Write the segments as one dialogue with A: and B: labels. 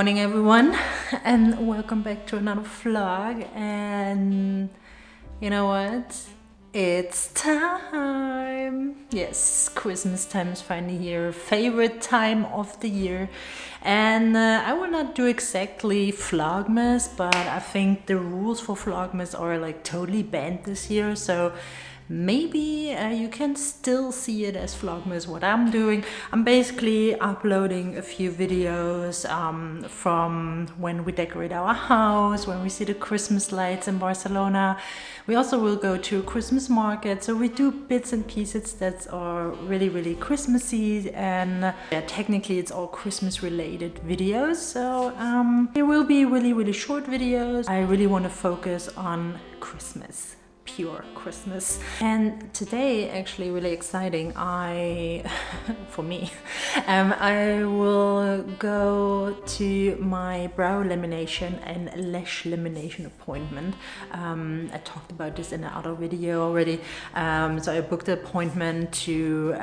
A: morning everyone, and welcome back to another vlog. And you know what? It's time! Yes, Christmas time is finally here, favorite time of the year. And I will not do exactly Vlogmas, but I think the rules for Vlogmas are like totally banned this year, so maybe you can still see it as Vlogmas. What I'm doing, I'm basically uploading a few videos from when we decorate our house, when we see the Christmas lights in Barcelona. We also will go to a Christmas market, so we do bits and pieces that are really Christmassy, and yeah, technically it's all Christmas related videos. So there will be really short videos. I really want to focus on Christmas, pure Christmas. And today, actually really exciting, for me, I will go to my brow lamination and lash lamination appointment. I talked about this in another video already. So I booked an appointment to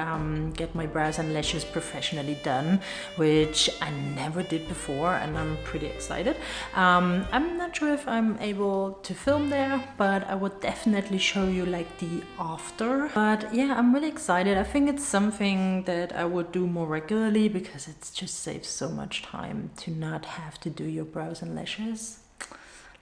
A: get my brows and lashes professionally done, which I never did before, and I'm pretty excited. I'm not sure if I'm able to film there, but I would definitely show you like the after. But yeah, I'm really excited. I think it's something that I would do more regularly because it just saves so much time to not have to do your brows and lashes.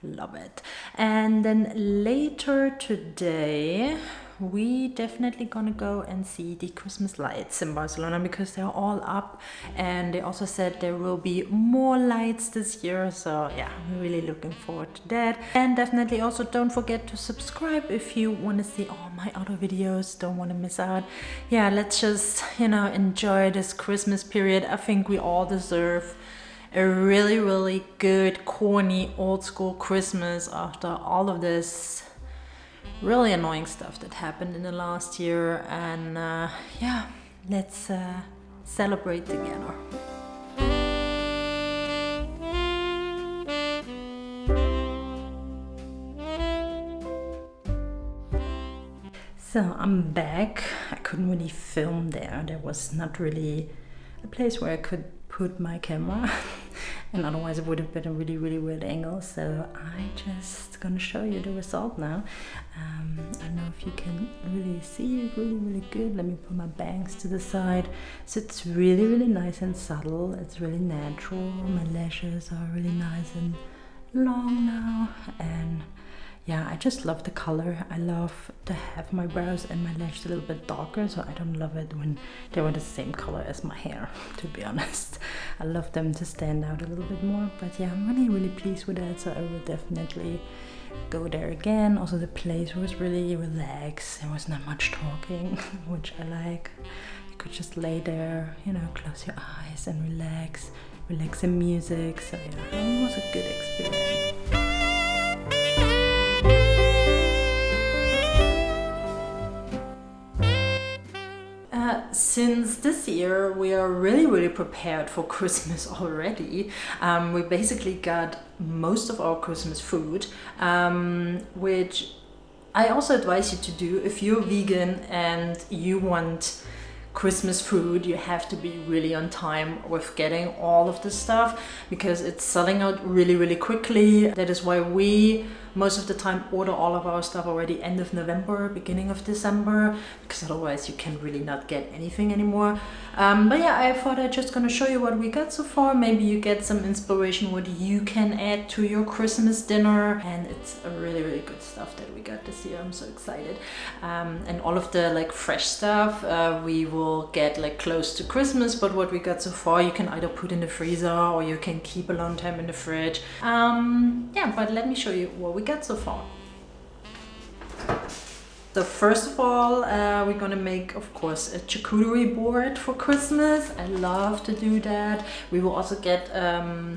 A: Love it. And then later today we definitely gonna go and see the Christmas lights in Barcelona because they're all up, and they also said there will be more lights this year. So yeah, I'm really looking forward to that. And definitely also don't forget to subscribe if you want to see all my other videos, don't want to miss out. Yeah, let's just, you know, enjoy this Christmas period. I think we all deserve a really good, corny, old school Christmas after all of this really annoying stuff that happened in the last year. And yeah, let's celebrate together. So I'm back. I couldn't really film there. There was not really a place where I could put my camera and otherwise it would have been a really weird angle. So I just gonna show you the result now. I don't know if you can really see it really good. Let me put my bangs to the side. So it's really nice and subtle. It's really natural. My lashes are really nice and long now, and yeah, I just love the color. I love to have my brows and my lashes a little bit darker, so I don't love it when they were the same color as my hair, to be honest. I love them to stand out a little bit more, but yeah, I'm really pleased with that, so I will definitely go there again. Also, the place was really relaxed. There was not much talking, which I like. You could just lay there, you know, close your eyes and relax the music. So yeah, it was a good experience. Since this year we are really prepared for Christmas already. We basically got most of our Christmas food, which I also advise you to do if you're vegan and you want Christmas food. You have to be really on time with getting all of this stuff because it's selling out really quickly. That is why we most of the time order all of our stuff already end of November, beginning of December, because otherwise you can really not get anything anymore. But yeah, I thought I'm just gonna show you what we got so far. Maybe you get some inspiration what you can add to your Christmas dinner, and it's a really good stuff that we got this year. I'm so excited. And all of the like fresh stuff we will get like close to Christmas, but what we got so far you can either put in the freezer or you can keep a long time in the fridge. Yeah, but let me show you what we got so far. So first of all, we're gonna make, of course, a charcuterie board for Christmas. I love to do that. We will also get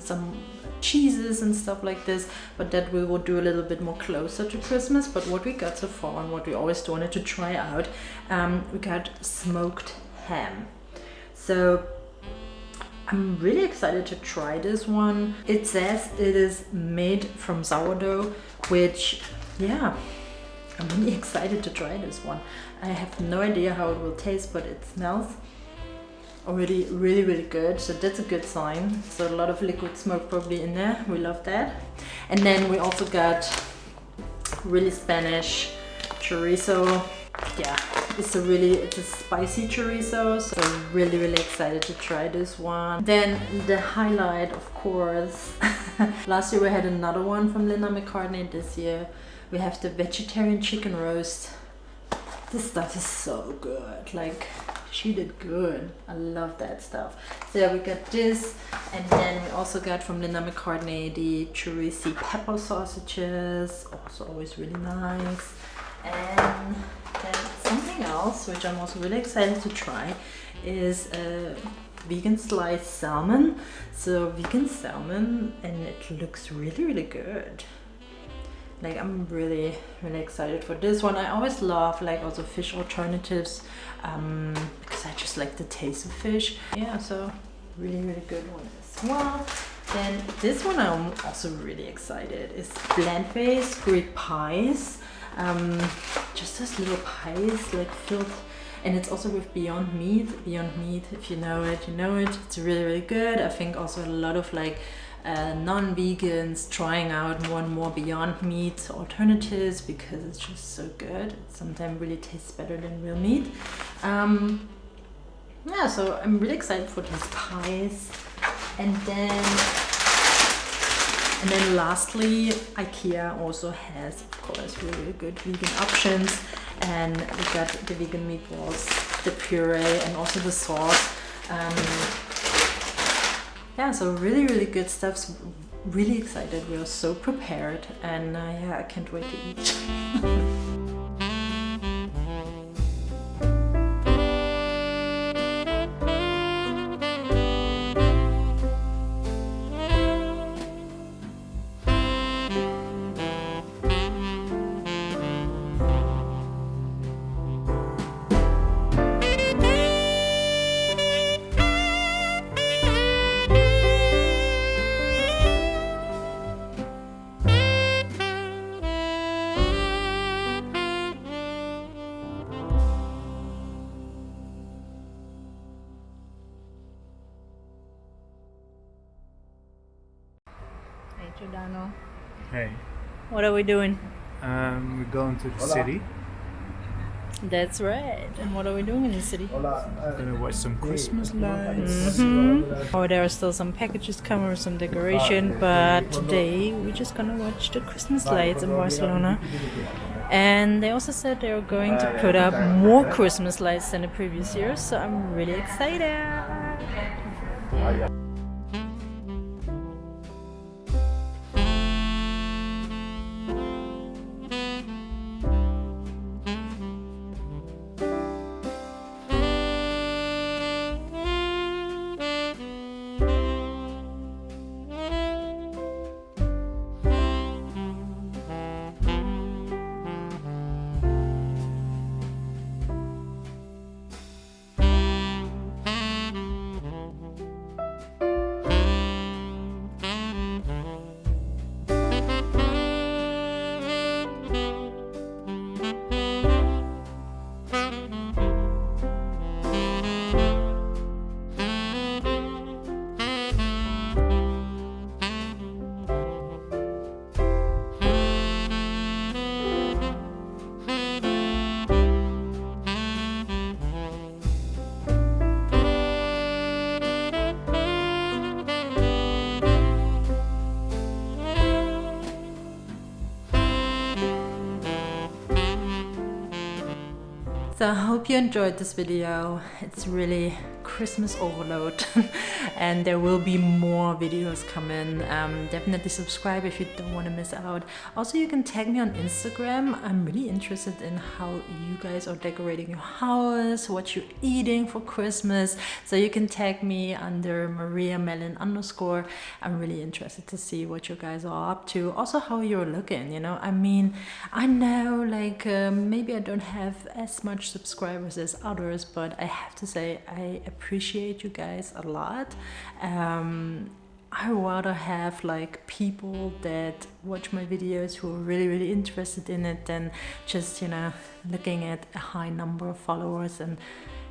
A: some cheeses and stuff like this, but that we will do a little bit more closer to Christmas. But what we got so far and what we always wanted to try out, we got smoked ham. So I'm really excited to try this one. It says it is made from sourdough, which, yeah, I'm really excited to try this one. I have no idea how it will taste, but it smells already really good, so that's a good sign. So a lot of liquid smoke probably in there, we love that. And then we also got really Spanish chorizo. Yeah, it's a spicy chorizo, so I'm really excited to try this one. Then the highlight, of course, last year we had another one from Linda McCartney. This year we have the vegetarian chicken roast. This stuff is so good, like she did good. I love that stuff. So yeah, we got this, and then we also got from Linda McCartney the chorizo pepper sausages, also always really nice. And then something else which I'm also really excited to try is vegan sliced salmon. So vegan salmon, and it looks really good. Like I'm really excited for this one. I always love like also fish alternatives because I just like the taste of fish. Yeah, so really good one as well. Then this one I'm also really excited is plant-based Greek pies. Just those little pies like filled, and it's also with Beyond Meat. Beyond Meat, if you know it, you know it. It's really good. I think also a lot of like non-vegans trying out more and more Beyond Meat alternatives because it's just so good. It sometimes really tastes better than real meat. Yeah, so I'm really excited for these pies. And then lastly, IKEA also has, of course, really good vegan options. And we got the vegan meatballs, the puree, and also the sauce. Yeah, so really good stuff. So really excited. We are so prepared, and yeah, I can't wait to eat. Hey Giordano.
B: Hey,
A: What are we doing?
B: we're going to the city.
A: That's right. And what are we doing in the city?
B: We're gonna watch some Christmas lights.
A: Oh, there are still some packages coming with some decoration, but today we're just gonna watch the Christmas lights in Barcelona. And they also said they were going to put up more Christmas lights than the previous years, so I'm really excited. So I hope you enjoyed this video. It's really Christmas overload and there will be more videos coming. Definitely subscribe if you don't want to miss out. Also, you can tag me on Instagram. I'm really interested in how you guys are decorating your house, what you're eating for Christmas. So you can tag me under mariamelon_. I'm really interested to see what you guys are up to. Also how you're looking, you know. I mean, I know like maybe I don't have as much subscribers as others, but I have to say I appreciate you guys a lot. I rather have like people that watch my videos who are really interested in it than just, you know, looking at a high number of followers. And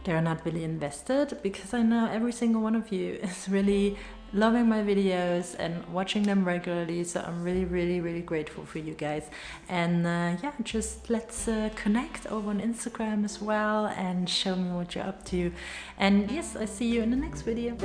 A: they're not really invested, because I know every single one of you is really loving my videos and watching them regularly. So I'm really, really, really grateful for you guys. And yeah, just let's connect over on Instagram as well and show me what you're up to. And yes, I see you in the next video.